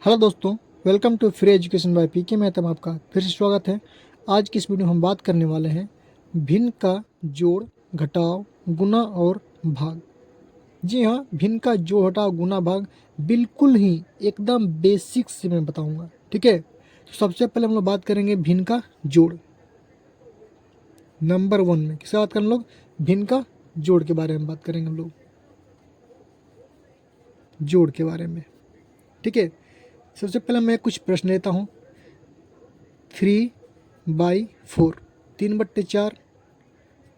Hello दोस्तों, welcome to free education by PK Mehta में आपका फिर से स्वागत है। आज की इस वीडियो में हम बात करने वाले हैं भिन्न का जोड़, घटाव, गुना और भाग। जी हाँ, भिन्न का जोड़, घटाव, गुना, भाग बिल्कुल ही एकदम बेसिक से मैं बताऊंगा। ठीक है, तो सबसे पहले हम लोग बात करेंगे भिन्न का जोड़। नंबर 1 में किससे बात करें हम लोग? भिन्न का जोड़ के बारे में बात करेंगे हम लोग, जोड़ के बारे में। ठीक है, सबसे पहले मैं कुछ प्रश्न लेता हूँ। 3/4, 3/4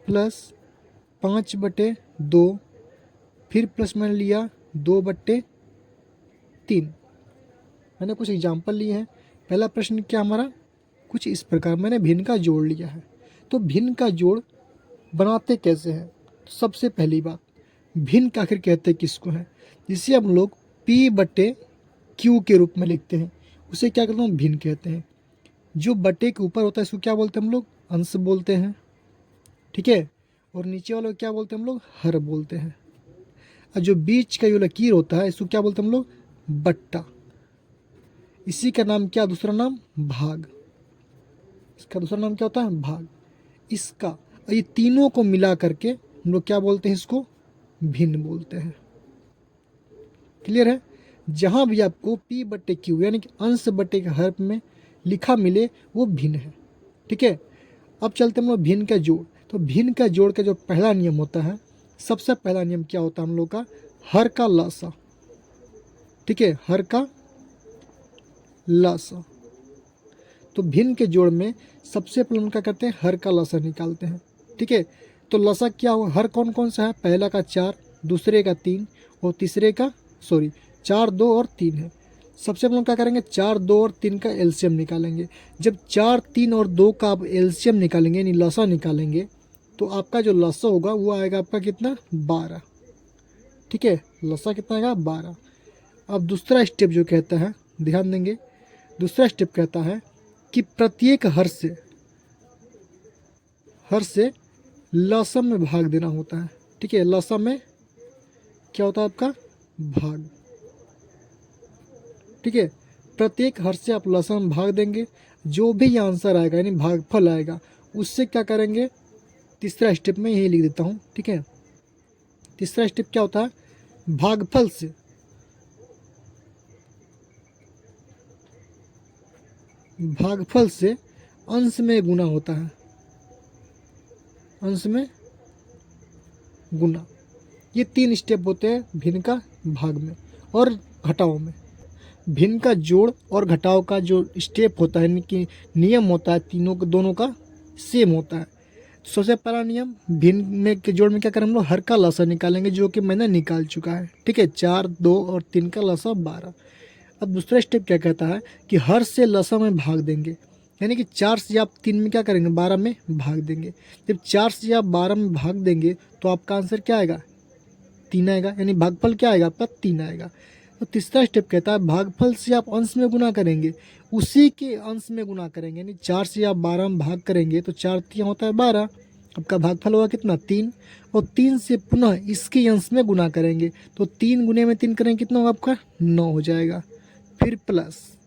प्लस 5/2, फिर प्लस मैंने लिया 2/3। मैंने कुछ एग्जाम्पल लिए हैं। पहला प्रश्न क्या हमारा, कुछ इस प्रकार मैंने भिन्न का जोड़ लिया है। तो भिन्न का जोड़ बनाते कैसे हैं? तो सबसे पहली बात, भिन्न का आखिर कहते किसको है? जिसे हम लोग P/Q के रूप में लिखते हैं, उसे क्या कहते हैं? भिन्न कहते हैं। जो बटे के ऊपर होता है इसको क्या बोलते हैं हम लोग? अंश बोलते हैं। ठीक है, और नीचे वाले को क्या बोलते हैं हम लोग? हर बोलते हैं। और जो बीच का जो लकीर होता है इसको क्या बोलते हैं हम लोग? बट्टा। इसी का नाम क्या, दूसरा नाम? भाग। इसका दूसरा नाम क्या होता है? भाग। इसका ये तीनों को मिला करके हम लोग क्या बोलते हैं? इसको भिन्न बोलते हैं। क्लियर है? जहां भी आपको P/Q यानी कि अंश बटे के हर में लिखा मिले वो भिन्न है। ठीक है, अब चलते हम लोग भिन्न का जोड़। तो भिन्न का जोड़ का जो पहला नियम होता है, सबसे पहला नियम क्या होता है हम लोग का? हर का लसा। ठीक है, हर का लसा। तो भिन्न के जोड़ में सबसे पहले उनका करते हैं हर का लसा निकालते हैं। ठीक है, तो लसा क्या हो? हर कौन कौन सा है? पहला का 4, दूसरे का 3 और तीसरे का 4, 2 और 3 है। सबसे पहले हम क्या करेंगे? 4, 2 और 3 का एलसीएम निकालेंगे। जब 4, 3 और 2 का आप एलसीएम निकालेंगे यानी लसा निकालेंगे, तो आपका जो लसा होगा वो आएगा आपका कितना? 12। ठीक है, लसा कितना आएगा? 12। अब दूसरा स्टेप जो कहता है, ध्यान देंगे, दूसरा स्टेप कहता है कि प्रत्येक हर से लसम में भाग देना होता है। ठीक है, लसम में क्या होता है आपका? भाग। ठीक है, प्रत्येक हर से आप लसम में भाग देंगे। जो भी आंसर आएगा यानी भागफल आएगा, उससे क्या करेंगे? तीसरा स्टेप में यही लिख देता हूँ। ठीक है, तीसरा स्टेप क्या होता है? भागफल से अंश में गुना होता है। अंश में गुना। ये 3 स्टेप होते हैं भिन्न का भाग में और घटाव में। भिन्न का जोड़ और घटाव का जो स्टेप होता है यानी कि नियम होता है, तीनों का दोनों का सेम होता है। सबसे पहला नियम, भिन्न में के जोड़ में क्या करें हम लोग? हर का लसा निकालेंगे, जो कि मैंने निकाल चुका है। ठीक है, 4, 2 और 3 का लसा 12। अब दूसरा स्टेप क्या कहता है कि हर से लसा में भाग देंगे, यानी कि 4 से आप 3 में क्या करेंगे? 12 में भाग देंगे। जब 4 से आप 12 में भाग देंगे तो आपका आंसर क्या आएगा? 3 आएगा, यानी भागफल क्या आएगा आपका? 3 आएगा। तो तीसरा स्टेप कहता है भागफल से आप अंश में गुना करेंगे, उसी के अंश में गुना करेंगे। यानी 4 से आप 12 में भाग करेंगे तो 4 3 होता है 12, आपका भागफल होगा कितना? 3। और 3 से पुनः इसके अंश में गुना करेंगे, तो 3 गुने में 3 करेंगे, कितना होगा आपका? 9 हो जाएगा। फिर प्लस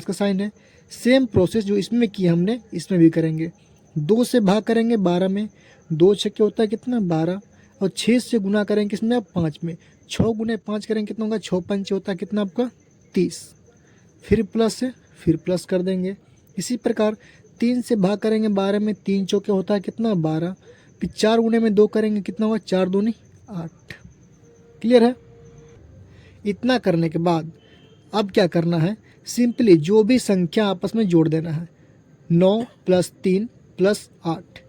का साइन है। सेम प्रोसेस जो इसमें किया हमने, इसमें भी करेंगे। 2 से भाग करेंगे 12 में, 2 छक्के होता है कितना? 12। और 6 से गुना करेंगे किसमें? 5 में। 6 गुने 5 करेंगे कितना होगा? 6 पंचे होता है कितना आपका? 30। फिर प्लस है, फिर प्लस कर देंगे। इसी प्रकार 3 से भाग करेंगे 12 में, 3 चौके होता है कितना? 12। फिर 4 गुने में 2 करेंगे, कितना होगा? 4 दूनी 8। क्लियर है? इतना करने के बाद अब क्या करना है? सिंपली जो भी संख्या आपस में जोड़ देना है। 9 + 3 + 8।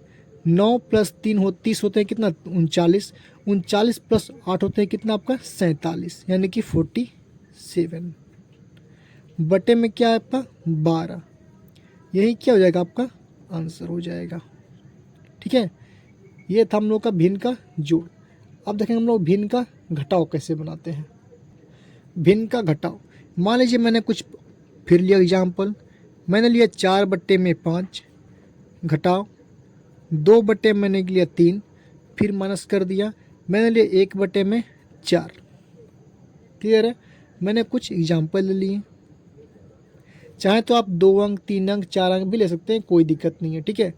9 + 3 30 होते हैं कितना? 39। 39 + 8 होते हैं कितना आपका? 47, यानी कि 47। बटे में क्या है आपका? 12। यही क्या हो जाएगा? आपका आंसर हो जाएगा। ठीक है, ये था हम लोग का भिन्न का जोड़। अब देखेंगे हम लोग भिन्न का घटाव कैसे बनाते हैं। भिन्न का घटाव, मान लीजिए मैंने कुछ फिर लिया एग्जाम्पल। मैंने लिया 4/5 घटाव, 2 मैंने लिया 3, फिर माइनस कर दिया। मैंने लिया 1/4। क्लियर है? मैंने कुछ एग्जाम्पल ले लिए। चाहे तो आप 2 अंक 3 अंक 4 अंक भी ले सकते हैं, कोई दिक्कत नहीं है, ठीक है।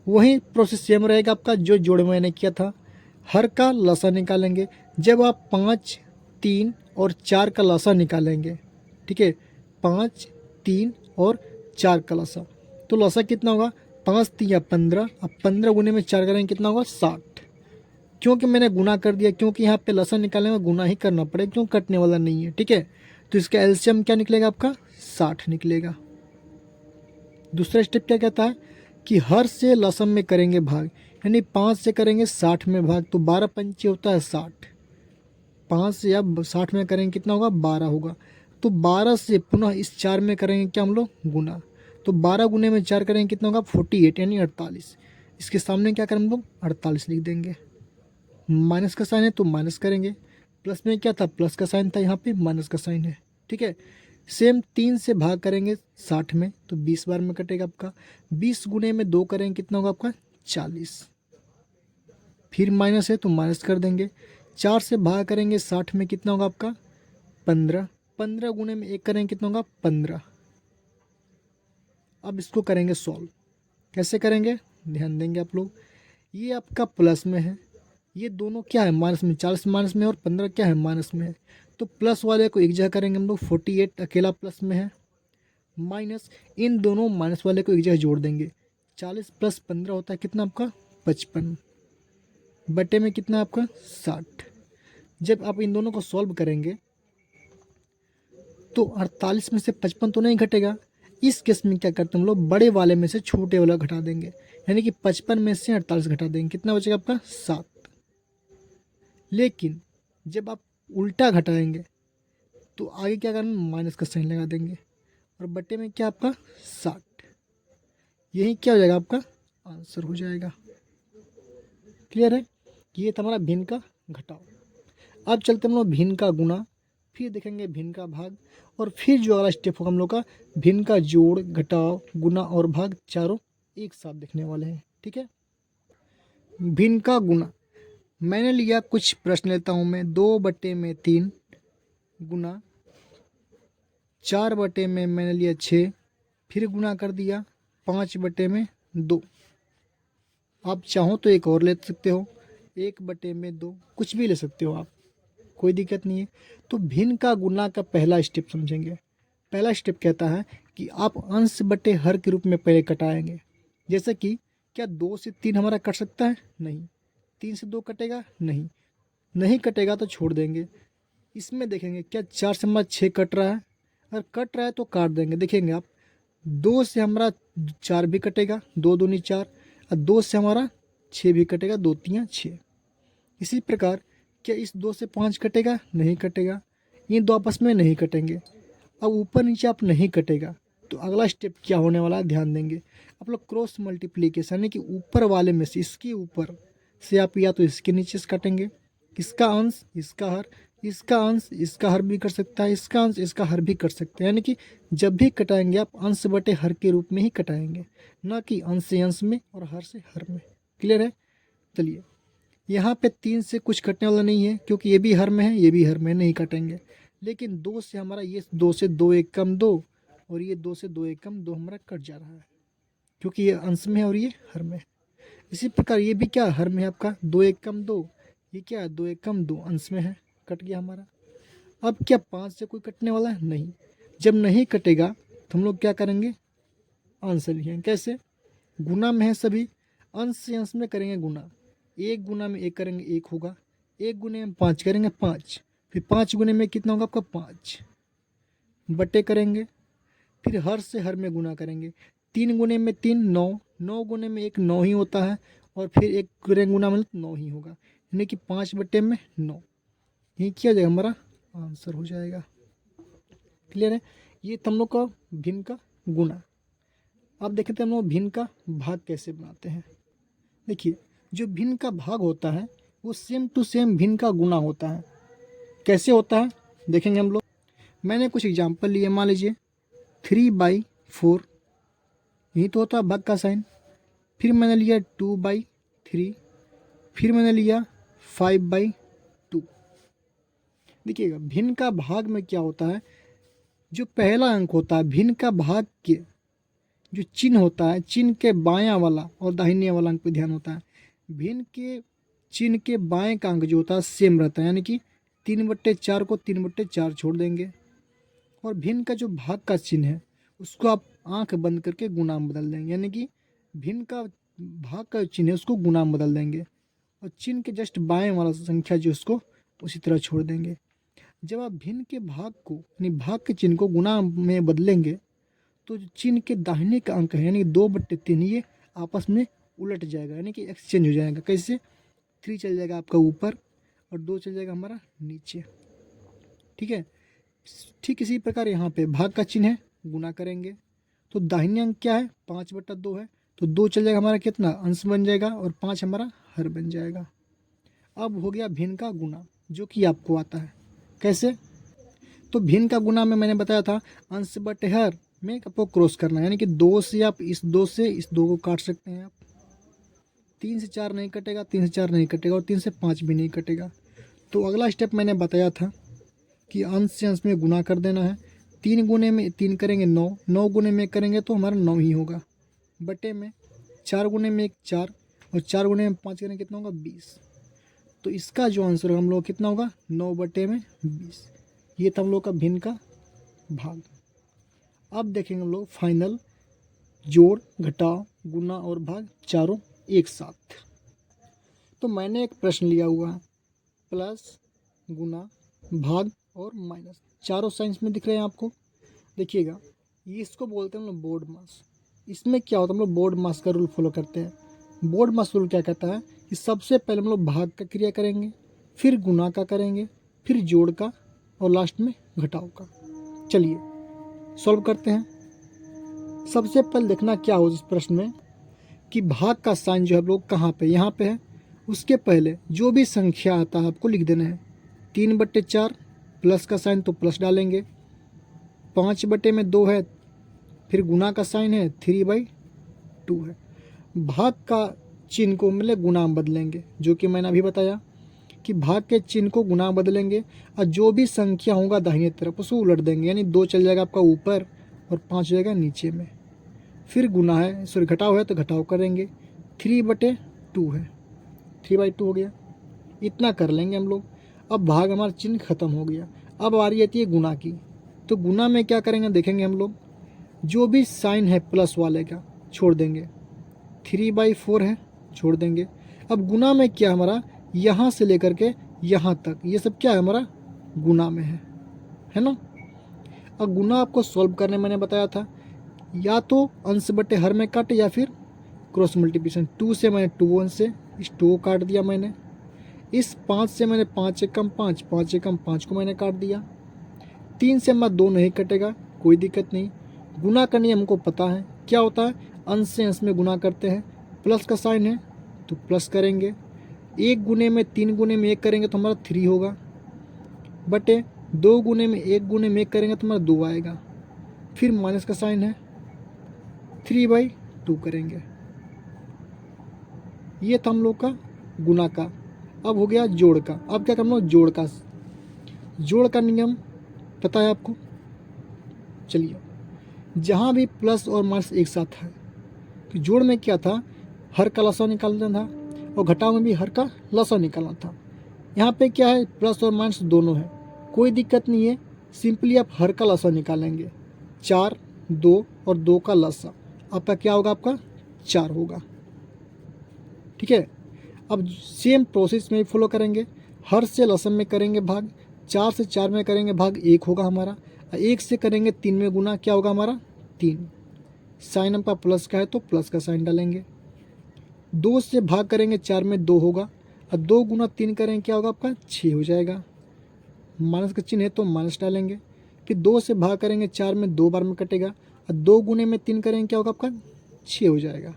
वही प्रोसेस सेम रहेगा आपका जो जोड़ मैंने किया था। हर का लसा निकालेंगे। जब आप 5, 3 और 4 का लसा निकालेंगे, ठीक है, 5, 3 और 4 का लसा, तो लसा कितना होगा, 5 3 15। अब 15 गुने में 4 करेंगे कितना होगा, 60। क्योंकि मैंने गुना कर दिया, क्योंकि यहाँ पे लसा निकालने में गुना ही करना पड़ेगा, क्यों कटने वाला नहीं है, ठीक है। तो इसका एलसीएम क्या निकलेगा आपका, 60 निकलेगा। दूसरा स्टेप क्या कहता है कि हर से लसम में करेंगे भाग, यानी 5 से करेंगे 60 में भाग, तो 12 पंचे होता है 60। 5 से अब 60 में करेंगे कितना होगा, 12 होगा। तो 12 से पुनः इस 4 में करेंगे क्या हम लोग, गुना। तो 12 गुने में 4 करेंगे कितना होगा, 48 यानी 48। इसके सामने क्या करें हम लोग, 48 लिख देंगे। माइनस का साइन है तो माइनस करेंगे, प्लस में क्या था, प्लस का साइन था, यहाँ पे माइनस का साइन है, ठीक है। सेम 3 से भाग करेंगे 60 में, तो 20 बार में कटेगा आपका। 20 गुने में 2 करेंगे कितना होगा आपका, 40। फिर माइनस है तो माइनस कर देंगे। 4 से भाग करेंगे 60 में कितना होगा आपका, 15। 15 गुने में 1 करेंगे कितना होगा, 15। अब इसको करेंगे सॉल्व। कैसे करेंगे, ध्यान देंगे आप लोग। ये आपका प्लस में है, ये दोनों क्या है, माइनस में। 40 माइनस में और 15 क्या है, माइनस में है। तो प्लस वाले को एक जगह करेंगे हम लोग, 48 अकेला प्लस में है, माइनस इन दोनों माइनस वाले को एक जगह जोड़ देंगे। 40 प्लस 15 होता है कितना आपका, 55, बटे में कितना आपका, 60। जब आप इन दोनों को सॉल्व करेंगे तो 48 में से 55 तो नहीं घटेगा। इस केस में क्या करते हैं हम लोग, बड़े वाले में से छोटे वाला घटा देंगे, यानी कि 55 में से 48 घटा देंगे, कितना बचेगा आपका, 7। लेकिन जब आप उल्टा घटाएंगे तो आगे क्या करना, माइनस का साइन लगा देंगे, और बटे में क्या आपका, 60। यही क्या हो जाएगा, आपका आंसर हो जाएगा। क्लियर है, ये था हमारा भिन्न का घटाव। अब चलते हम लोग भिन्न का गुना, फिर देखेंगे भिन्न का भाग, और फिर जो अगला स्टेप होगा हम लोग का, भिन्न का जोड़ घटाव गुना और भाग चारों एक साथ देखने वाले हैं, ठीक है। भिन्न का गुना मैंने लिया, कुछ प्रश्न लेता हूँ मैं। 2/3 गुना 4/, मैंने लिया 6, फिर गुना कर दिया 5/2। आप चाहो तो एक और ले सकते हो, 1/2, कुछ भी ले सकते हो आप, कोई दिक्कत नहीं है। तो भिन्न का गुना का पहला स्टेप समझेंगे। पहला स्टेप कहता है कि आप अंश बटे हर के रूप में पहले कटाएंगे। जैसे कि क्या 2 से 3 हमारा कट सकता है, नहीं। 3 से 2 कटेगा, नहीं। नहीं कटेगा तो छोड़ देंगे। इसमें देखेंगे क्या 4 से हमारा 6 कट रहा है, अगर कट रहा है तो काट देंगे। देखेंगे आप 2 से हमारा 4 भी कटेगा, 2 दूनी 4, और 2 से हमारा 6 भी कटेगा, 2 3 6। इसी प्रकार क्या इस 2 से 5 कटेगा, नहीं कटेगा। ये दो आपस में नहीं कटेंगे। अब ऊपर नीचे आप नहीं कटेगा, तो अगला स्टेप क्या होने वाला है, ध्यान देंगे आप लोग। क्रॉस मल्टीप्लीकेशन, यानी कि ऊपर वाले में से इसके ऊपर से आप या तो इसके नीचे से काटेंगे, इसका अंश इसका हर, इसका अंश इसका हर भी कर सकता है, इसका अंश इसका हर भी कर सकते हैं। यानी कि जब भी कटाएंगे आप अंश बटे हर के रूप में ही कटाएंगे, ना कि अंश से अंश में और हर से हर में। क्लियर है, चलिए। यहाँ पे 3 से कुछ कटने वाला नहीं है, क्योंकि ये भी हर में है, ये भी हर में, नहीं कटेंगे। लेकिन 2 से हमारा, ये 2 से 2 एक कम 2, और ये 2 से 2 एक कम 2 हमारा कट जा रहा है, क्योंकि ये अंश में है और ये हर में है। इसी प्रकार ये भी क्या, हर में है आपका, 2 एक कम 2, ये क्या है, 2 एक कम 2 अंश में है, कट गया हमारा। अब क्या 5 से कोई कटने वाला है, नहीं। जब नहीं कटेगा तो हम लोग क्या करेंगे, अंश लिखेंगे। कैसे, गुना में है सभी, अंश से अंश में करेंगे गुना। 1 गुना में 1 करेंगे 1 होगा, 1 गुने में 5 करेंगे 5, फिर 5 गुने में कितना होगा आपका, 5 बटे करेंगे, फिर हर से हर में गुना करेंगे। 3 गुने में 3 9, 9 गुने में 1 9 ही होता है, और फिर 1 करेंगे गुना मतलब 9 ही होगा, यानी कि 5/9। यही किया जाएगा, हमारा आंसर हो जाएगा। क्लियर है, ये हम लोग का भिन्न का गुना। अब देखते हैं हम लोग भिन्न का भाग कैसे बनाते हैं। देखिए, जो भिन्न का भाग होता है वो सेम टू सेम भिन्न का गुना होता है। कैसे होता है देखेंगे हम लोग। मैंने कुछ एग्जांपल लिए, मान लीजिए 3/4, यही तो होता है भाग का साइन। फिर मैंने लिया 2/3, फिर मैंने लिया 5/2। देखिएगा भिन्न का भाग में क्या होता है, जो पहला अंक होता है भिन्न का भाग के जो चिन्ह होता है, चिन्ह के बायां वाला और दाहिने वाला अंक पे ध्यान होता है। भिन्न के चिन्ह के बाएं का अंक जो होता है सेम रहता है, यानी कि 3/4 को 3/4 छोड़ देंगे। और भिन्न का जो भाग का चिन्ह है उसको आप आंख बंद करके गुणा में बदल देंगे, यानी कि भिन्न का भाग का चिन्ह है उसको गुणा में बदल देंगे और चिन्ह के जस्ट बाएं वाला संख्या जो उसको उसी तरह छोड़ देंगे। जब आप भिन्न के भाग को यानी भाग के चिन्ह को गुणा में बदलेंगे तो जो चिन्ह के दाहिने का अंक है यानी 2/3 ये आपस में उलट जाएगा, यानी कि एक्सचेंज हो जाएगा। कैसे? 3 चल जाएगा आपका ऊपर और 2 चल जाएगा हमारा नीचे। ठीक है, ठीक इसी प्रकार यहाँ पे भाग का चिन्ह है, गुना करेंगे तो दाहिने अंक क्या है 5/2 है, तो 2 चल जाएगा हमारा कितना अंश बन जाएगा और 5 हमारा हर बन जाएगा। अब हो गया भिन्न का गुना जो कि आपको आता है। कैसे? तो भिन्न का गुना में मैंने बताया था अंश बटे हर में आपको क्रॉस करना है, यानी कि 2 से आप इस 2 से इस 2 को काट सकते हैं आप। 3 से 4 नहीं कटेगा, 3 से 4 नहीं कटेगा और 3 से 5 भी नहीं कटेगा। तो अगला स्टेप मैंने बताया था कि अंश से अंश में गुना कर देना है। 3 गुने में 3 करेंगे 9, 9 गुने में करेंगे तो हमारा 9 ही होगा। बटे में 4 गुने में 1 4 और 4 गुने में 5 करेंगे कितना होगा 20। तो इसका जो आंसर हम लोग कितना होगा 9/20। ये था हम लोग का भिन्न का भाग। अब देखेंगे हम लोग फाइनल जोड़ घटाव गुना और भाग चारों एक साथ। तो मैंने एक प्रश्न लिया हुआ है, प्लस गुना भाग और माइनस चारों साइंस में दिख रहे हैं आपको। देखिएगा ये इसको बोलते हैं हम लोग बोर्ड मास। इसमें क्या होता है हम लोग बोर्ड मास का रूल फॉलो करते हैं। बोर्ड मास रूल क्या कहता है कि सबसे पहले हम लोग भाग का क्रिया करेंगे, फिर गुना का करेंगे, फिर जोड़ का और लास्ट में घटाव का। चलिए सॉल्व करते हैं। सबसे पहले देखना क्या हो इस प्रश्न में कि भाग का साइन जो है हम लोग कहाँ पे, यहाँ पे है। उसके पहले जो भी संख्या आता है आपको लिख देना है। 3/4 प्लस का साइन तो प्लस डालेंगे, 5/2 है, फिर गुना का साइन है 3/2 है। भाग का चिन्ह को मतलब गुना में बदलेंगे, जो कि मैंने अभी बताया कि भाग के चिन्ह को गुना में बदलेंगे और जो भी संख्या होगा दाहिने तरफ उसको उलट देंगे, यानी 2 चल जाएगा आपका ऊपर और 5 जाएगा नीचे में। फिर गुना है सॉरी घटाव है तो घटाव करेंगे, 3/2 है, 3/2 हो गया। इतना कर लेंगे हम लोग। अब भाग हमारा चिन्ह खत्म हो गया। अब आ रही आती है गुना की। तो गुना में क्या करेंगे देखेंगे हम लोग, जो भी साइन है प्लस वाले का छोड़ देंगे, 3/4 है छोड़ देंगे। अब गुना में क्या हमारा यहाँ से लेकर के यहाँ तक ये सब क्या है हमारा गुना में है ना। अब गुना आपको सॉल्व करने मैंने बताया था, या तो अंश बटे हर में काटे या फिर क्रॉस मल्टीप्लिकेशन। 2 से मैंने 2 अंश से इस 2 को काट दिया मैंने। इस 5 से मैंने 5 एकम 5, 5 एकम 5 को मैंने काट दिया। 3 से हमारा 2 नहीं कटेगा, कोई दिक्कत नहीं। गुना का नियम हमको पता है क्या होता है, अंश से अंश में गुना करते हैं। प्लस का साइन है तो प्लस करेंगे, 1 गुने में 3 गुने में 1 करेंगे तो हमारा 3 होगा, बटे 2 गुने में 1 गुने में 1 करेंगे तो हमारा 2 आएगा। फिर माइनस का साइन है, 3/2 करेंगे। ये था हम लोग का गुना का। अब हो गया जोड़ का। अब क्या करना है जोड़ का। जोड़ का नियम पता है आपको। चलिए जहाँ भी प्लस और माइनस एक साथ है कि जोड़ में क्या था हर का लसा निकालना था और घटाव में भी हर का लसा निकालना था। यहाँ पे क्या है प्लस और माइनस दोनों है, कोई दिक्कत नहीं है। सिंपली आप हर का लसा निकालेंगे, 4 2 और 2 का लसा आपका क्या होगा आपका 4 होगा। ठीक है, अब सेम प्रोसेस में फॉलो करेंगे। हर से लसम में करेंगे भाग, 4 से 4 में करेंगे भाग 1 होगा हमारा, 1 से करेंगे 3 में गुना क्या होगा हमारा 3। साइन आपका प्लस का है तो प्लस का साइन डालेंगे। 2 से भाग करेंगे 4 में 2 होगा और 2 गुना 3 करेंगे क्या होगा आपका 6 हो जाएगा। माइनस का चिन्ह है तो माइनस डालेंगे। फिर 2 से भाग करेंगे 4 में 2 बार में कटेगा और 2 गुने में 3 करेंगे क्या होगा आपका 6 हो जाएगा।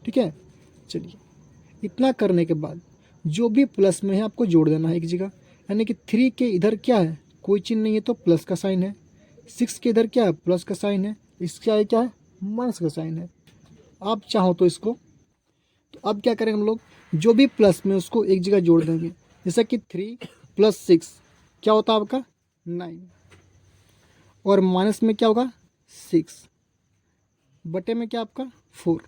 ठीक है, चलिए इतना करने के बाद जो भी प्लस में है आपको जोड़ देना है एक जगह, यानी कि 3 के इधर क्या है कोई चिन्ह नहीं है तो प्लस का साइन है, 6 के इधर क्या है प्लस का साइन है, इसका है क्या है माइनस का साइन है। आप चाहो तो इसको, तो अब क्या करेंगे हम लोग जो भी प्लस में उसको एक जगह जोड़ देंगे। जैसा कि 3 + 6 क्या होता है आपका 9, और माइनस में क्या होगा 6 बटे में क्या आपका 4।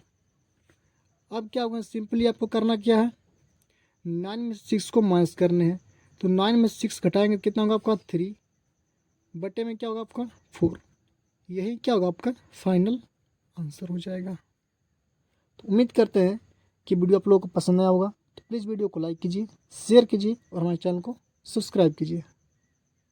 अब क्या होगा, सिंपली आपको करना क्या है, 9 में 6 को माइनस करने हैं, तो 9 में 6 घटाएंगे कितना होगा आपका 3 बटे में क्या होगा आपका 4। यही क्या होगा आपका फाइनल आंसर हो जाएगा। तो उम्मीद करते हैं कि वीडियो आप लोगों को पसंद आया होगा। तो प्लीज़ वीडियो को लाइक कीजिए, शेयर कीजिए और हमारे चैनल को सब्सक्राइब कीजिए।